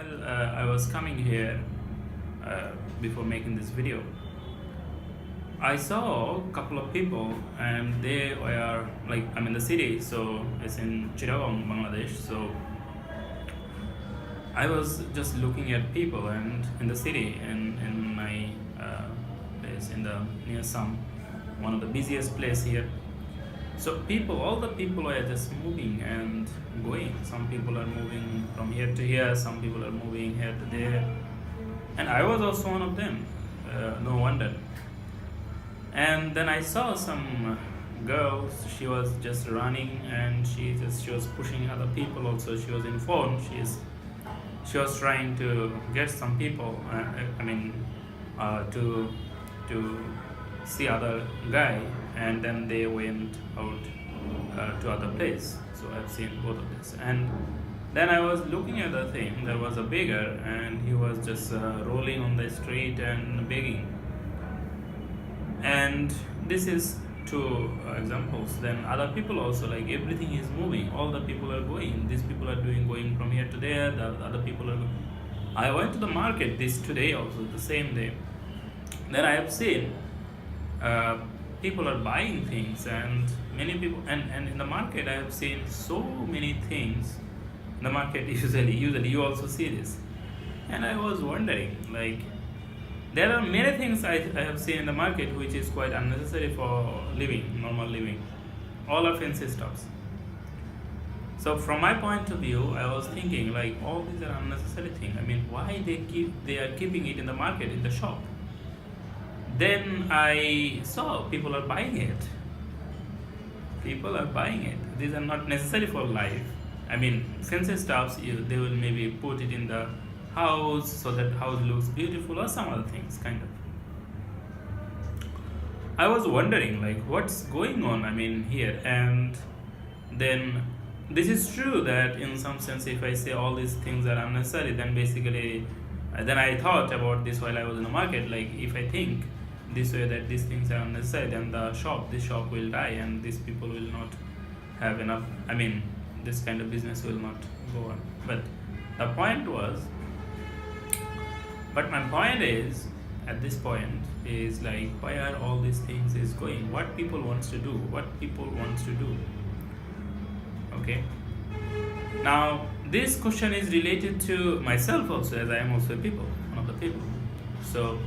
While I was coming here before making this video, I saw a couple of people and they were like, I'm in the city, so it's in Chittagong, Bangladesh. So I was just looking at people and in the city and in my place in the near some one of the busiest place here. So people, all the people are just moving and going. Some people are moving from here to here. Some people are moving here to there, and I was also one of them. No wonder. And then I saw some girl. She was just running, and she was pushing other people. Also, she was in phone. She was trying to get some people. To see other guy, and then they went out to other place. So I've seen both of this, and then I was looking at the thing. There was a beggar, and he was just rolling on the street and begging. And this is two examples. Then other people also, like, everything is moving. All the people are going. These people are going from here to there. The other people are. I went to the market this today also, the same day. Then I have seen uh, people are buying things, and many people, and in the market I have seen so many things in the market. Usually you also see this, and I was wondering, like, there are many things I have seen in the market which is quite unnecessary for living, normal living. All are fancy stuffs. So from my point of view, I was thinking, like, all these are unnecessary things. I mean, why they are keeping it in the market, in the shop? Then I saw people are buying it. People are buying it. These are not necessary for life. I mean, fancy stuffs, they will maybe put it in the house so that house looks beautiful, or some other things, kind of. I was wondering, like, what's going on, I mean, here. And then this is true that in some sense, if I say all these things are unnecessary, then basically, then I thought about this while I was in the market. Like, if I think this way that these things are unnecessary, then this shop will die, and these people will not have enough. I mean, this kind of business will not go on. But the point was, but my point is, at this point, is like, why are all these things is going? What people wants to do? What people wants to do? Okay. Now, this question is related to myself also, as I am also a people, one of the people. So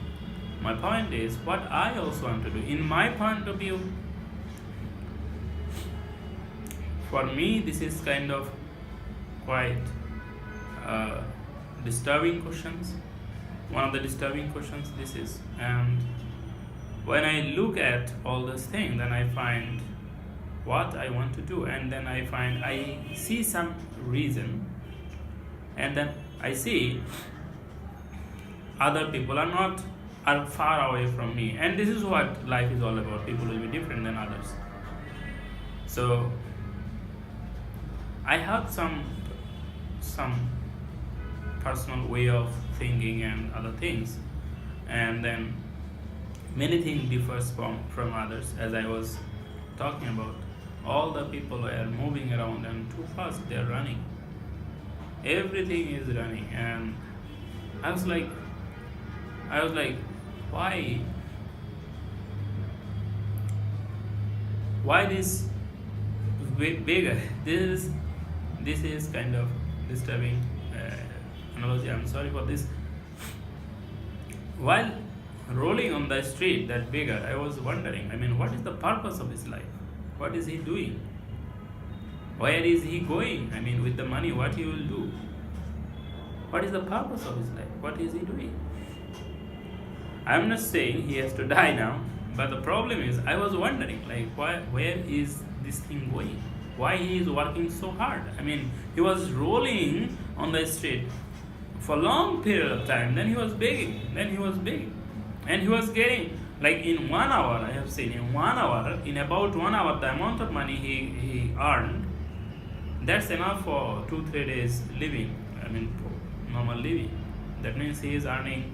my point is, what I also want to do. In my point of view, for me, this is kind of quite disturbing questions. One of the disturbing questions this is. And when I look at all this thing, then I find what I want to do, and then I see some reason, and then I see other people are far away from me, and this is what life is all about. People will be different than others. So I have some personal way of thinking and other things, and then many things differs from others. As I was talking about, all the people are moving around and too fast, they are running. Everything is running, and I was like, why this bigger? This is kind of disturbing analogy. I'm sorry for this. While rolling on the street, that beggar, I was wondering, I mean, what is the purpose of his life? What is he doing? Where is he going? I mean, with the money, what he will do? What is the purpose of his life? What is he doing? I'm not saying he has to die now, but the problem is, I was wondering, like, where is this thing going? Why he is working so hard? I mean, he was rolling on the street for a long period of time, then he was begging, and he was getting, like, in 1 hour, I have seen, in about 1 hour, the amount of money he earned, that's enough for 2-3 days living, I mean, normal living. That means he is earning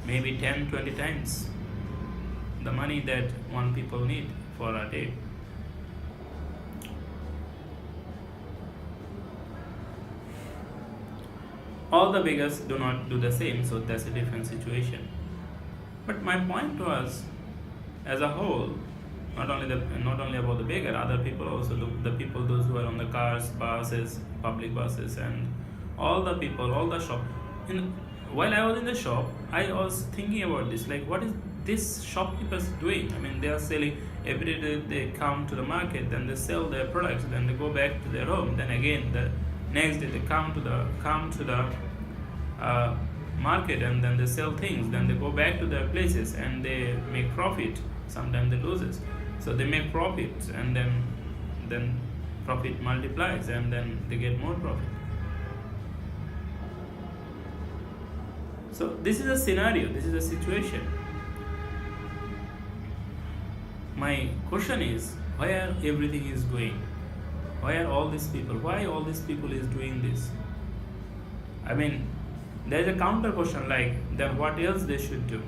maybe 10-20 times the money that one people need for a day. all the beggars do not do the same, so that's a different situation. But my point was, as a whole, not only about the beggar, other people also, the people, those who are on the cars, buses, public buses, and all the people, all the shop. While I was in the shop, I was thinking about this, like, what is this shopkeepers doing? I mean, they are selling every day. They come to the market, then they sell their products, then they go back to their home. Then again, the next day they come to the market, and then they sell things. Then they go back to their places and they make profit. Sometimes they loses. So they make profit, and then profit multiplies, and then they get more profit. So this is a scenario, this is a situation. My question is, where everything is going? Why are all these people? Why all these people is doing this? I mean, there is a counter question like, then what else they should do?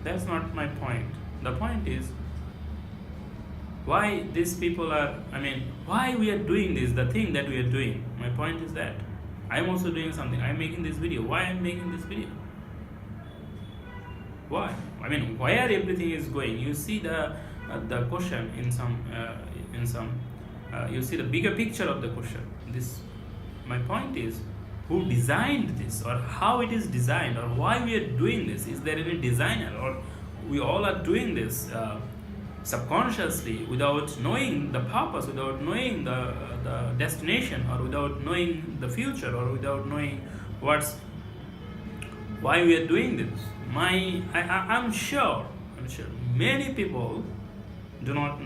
That's not my point. The point is, why these people are, why we are doing this, the thing that we are doing. My point is that I'm also doing something. I'm making this video. Why I'm making this video? Why? Where everything is going. You see the question in some you see the bigger picture of the question. My point is, who designed this, or how it is designed, or why we are doing this? Is there any designer, or we all are doing this subconsciously, without knowing the purpose, without knowing the destination, or without knowing the future, or without knowing why we are doing this? I'm sure many people do not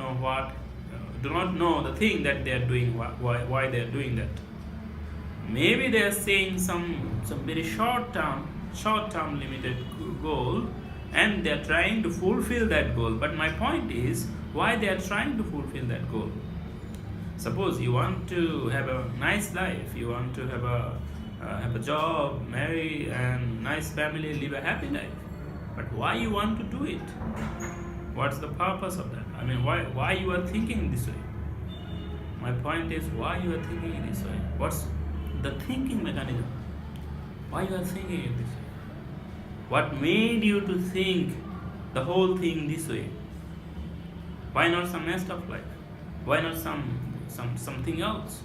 know the thing that they are doing, why they are doing that. Maybe they are saying some very short term limited goal, and they are trying to fulfill that goal. But my point is, why they are trying to fulfill that goal? Suppose you want to have a nice life, you want to have a job, marry, and nice family, live a happy life. But why you want to do it? What's the purpose of that? Why you are thinking this way? My point is, why you are thinking this way? What's the thinking mechanism? Why you are thinking it this way? What made you to think the whole thing this way? Why not some messed up life? Why not something else?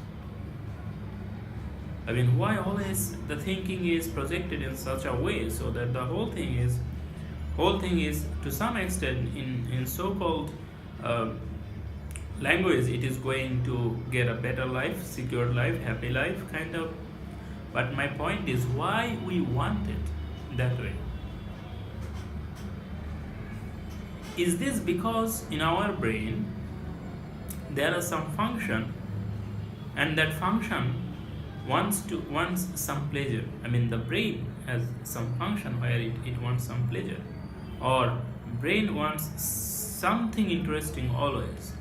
Why always the thinking is projected in such a way so that the whole thing is to some extent in so-called language, it is going to get a better life, secure life, happy life, kind of. But my point is, why we want it that way? Is this because in our brain there is some function, and that function wants some pleasure? The brain has some function where it wants some pleasure, or brain wants something interesting always.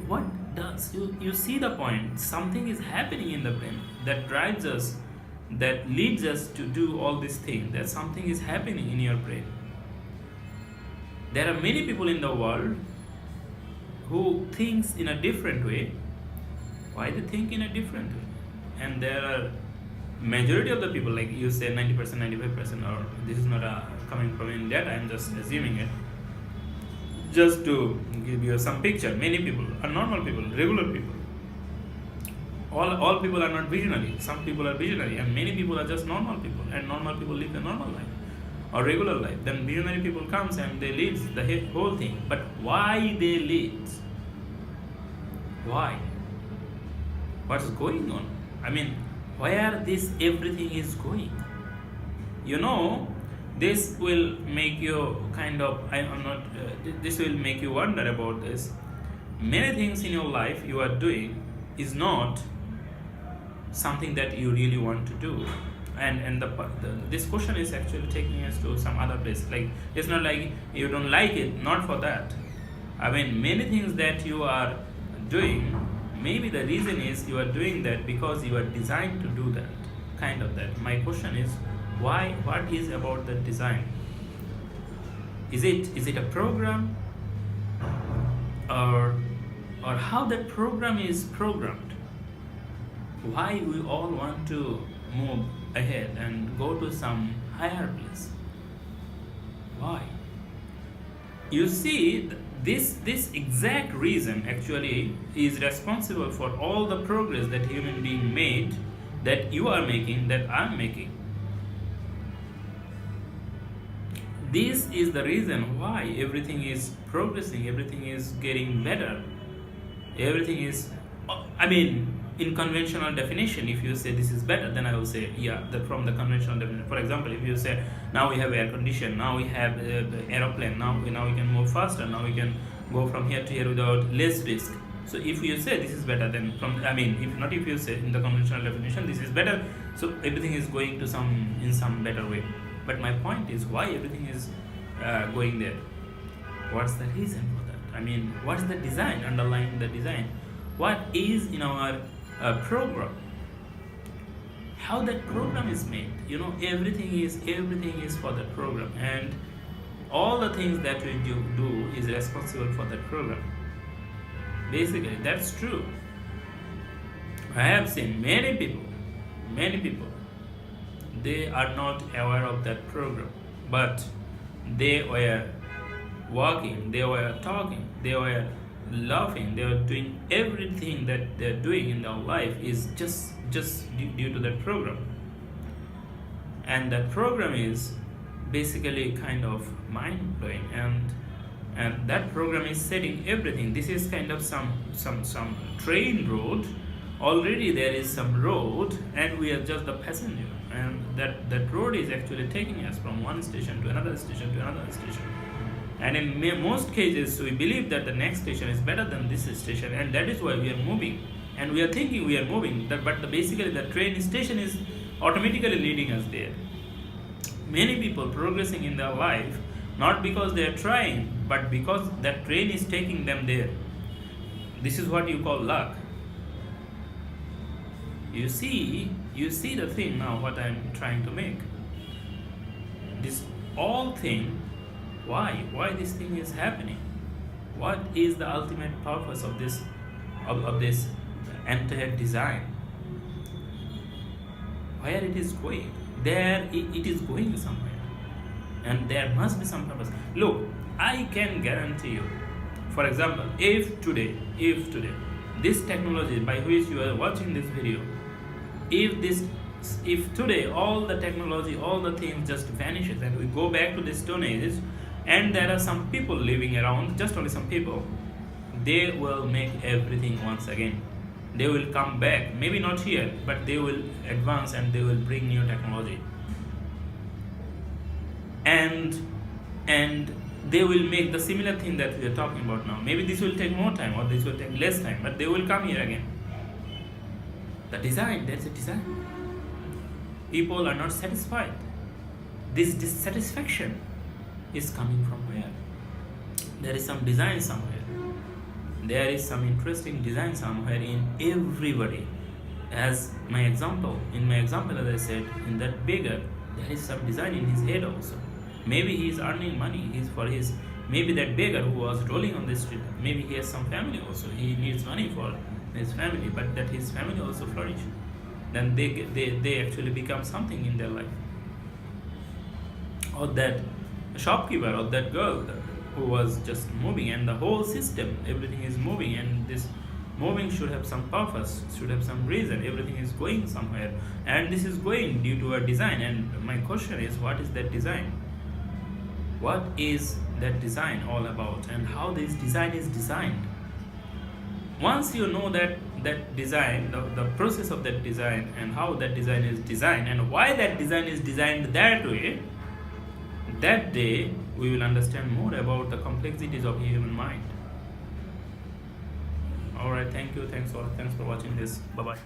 What does you see the point? Something is happening in the brain that drives us, that leads us to do all these things. That something is happening in your brain. There are many people in the world who thinks in a different way. Why they think in a different way? And there are majority of the people, like you say 90%, 95%, or this is not coming from any data, I'm just assuming it, just to give you some picture. Many people are normal people, regular people. All people are not visionary. Some people are visionary, and many people are just normal people, and normal people live a normal life or regular life. Then visionary people comes and they lead the whole thing. But why they lead? Why? What's going on? Where this everything is going? This will make you this will make you wonder about this. Many things in your life you are doing is not something that you really want to do, and this question is actually taking us to some other place. Like, it's not like you don't like it, not for that. Many things that you are doing, maybe the reason is you are doing that because you are designed to do that, kind of that. My question is, why? What is about the design? Is it a program, or how that program is programmed? Why we all want to move ahead and go to some higher place. Why? You see, this exact reason actually is responsible for all the progress that human being made, that you are making, that I'm making. This is the reason why everything is progressing, everything is getting better, everything is, I mean, in conventional definition, if you say this is better, then I will say, yeah, that from the conventional definition. For example, if you say now we have air condition, now we have aeroplane, now we can move faster, now we can go from here to here without less risk. So if you say this is better, then if you say in the conventional definition this is better, so everything is going to some better way. But my point is, why everything is going there? What's the reason for that? I mean, what's the design underlying the design? What is in our program? How that program is made? Everything is for the program, and all the things that we do is responsible for that program. Basically, that's true. I have seen many people, they are not aware of that program, but they were walking, they were talking, they were laughing, they were doing everything that they're doing in their life is just due to that program. And that program is basically kind of mind-blowing, and that program is setting everything. This is kind of some train road. Already there is some road, and we are just the passenger, and that road is actually taking us from one station to another station to another station. And in most cases, we believe that the next station is better than this station, and that is why we are moving. And we are thinking we are moving, but basically the train station is automatically leading us there. Many people progressing in their life, not because they are trying, but because that train is taking them there. This is what you call luck. You see the thing now, what I am trying to make. This all thing, why this thing is happening? What is the ultimate purpose of this entire design? Where it is going? There it is going somewhere, and there must be some purpose. Look, I can guarantee you, for example, if today this technology by which you are watching this video, if today all the technology, all the things just vanishes, and we go back to the Stone Age, and there are some people living around, just only some people, they will make everything once again. They will come back, maybe not here, but they will advance and they will bring new technology, and they will make the similar thing that we are talking about now. Maybe this will take more time or this will take less time, but they will come here again. The design, that's a design. People are not satisfied. This dissatisfaction is coming from where? There is some design somewhere. There is some interesting design somewhere in everybody. As in my example, as I said, in that beggar, there is some design in his head also. Maybe he is earning money. Maybe that beggar who was rolling on the street, maybe he has some family also. He needs money for his family, but that his family also flourish. Then they actually become something in their life. Or that shopkeeper or that girl who was just moving, and the whole system, everything is moving, and this moving should have some purpose, should have some reason. Everything is going somewhere, and this is going due to a design. And my question is, what is that design? What is that design all about, and how this design is designed? Once you know that design, the process of that design, and how that design is designed, and why that design is designed that way, that day we will understand more about the complexities of human mind. Alright, thanks for watching this. Bye bye.